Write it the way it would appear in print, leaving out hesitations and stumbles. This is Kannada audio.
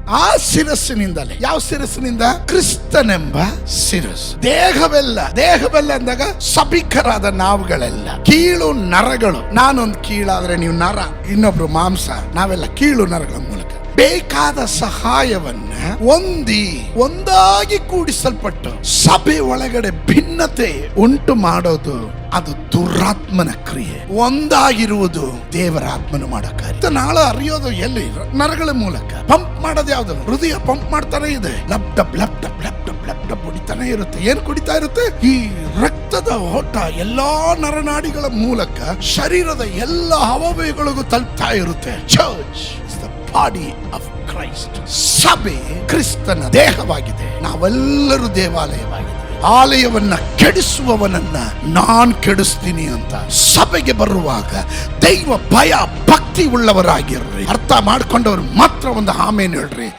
ಆ ಶಿರಸ್ಸಿನಿಂದಲೇ. ಯಾವ ಶಿರಸ್ಸಿನಿಂದ? ಕ್ರಿಸ್ತನೆಂಬ ಶಿರಸ್ಸು. ದೇಹವೆಲ್ಲ ಅಂದಾಗ ಸಭಿಕರಾದ ನಾವುಗಳೆಲ್ಲ ಕೀಳು ನರಗಳು. ನಾನೊಂದು ಕೀಳಾದ್ರೆ ನೀವು ನರ, ಇನ್ನೊಬ್ರು ಮಾಂಸ, ನಾವೆಲ್ಲ ಕೀಳು ನರಗಳ ಮೂಲಕ ಬೇಕಾದ ಸಹಾಯವನ್ನ ಒಂದಾಗಿ ಕೂಡಿಸಲ್ಪಟ್ಟು ಸಭೆ ಒಳಗಡೆ ಭಿನ್ನತೆ ಉಂಟು ಮಾಡೋದು ಅದು ದುರಾತ್ಮನ ಕ್ರಿಯೆ. ಒಂದಾಗಿರುವುದು ದೇವರ ಆತ್ಮನು ಮಾಡೋ ಕಾರ್ಯ. ನಾಳ ಅರಿಯೋದು ಎಲ್ಲಿ? ನರಗಳ ಮೂಲಕ. ಪಂಪ್ ಮಾಡೋದು ಯಾವ್ದು? ಹೃದಯ ಪಂಪ್ ಮಾಡ್ತಾನೆ ಇದೆ. ಲಪ್ ಡಬ್ ಲಪ್ ಡಬ್ ಲಪ್ ಡಬ್ ಲಪ್ ಡಬ್ ಹೊಡಿತಾನೆ ಇರುತ್ತೆ. ಏನ್ ಕುಡಿತಾ ಇರುತ್ತೆ? ಈ ರಕ್ತದ ಓಟ ಎಲ್ಲಾ ನರನಾಡಿಗಳ ಮೂಲಕ ಶರೀರದ ಎಲ್ಲ ಅವಯವಗಳಿಗೂ ತಲುಪ್ತಾ ಇರುತ್ತೆ. Church is the body of Christ. ಸಭೆ ಕ್ರಿಸ್ತನ ದೇಹವಾಗಿದೆ. ನಾವೆಲ್ಲರೂ ದೇವಾಲಯವಾಗಿದೆ. ಆಲಯವನ್ನ ಕೆಡಿಸುವವನನ್ನ ನಾನ್ ಕೆಡಿಸ್ತೀನಿ ಅಂತ ಸಭೆಗೆ ಬರುವಾಗ ದೈವ ಭಯ ಭಕ್ತಿ ಉಳ್ಳವರಾಗಿರ್ರಿ. ಅರ್ಥ ಮಾಡ್ಕೊಂಡವ್ರು ಮಾತ್ರ ಒಂದು ಆಮೇನ್ ಹೇಳ್ರಿ.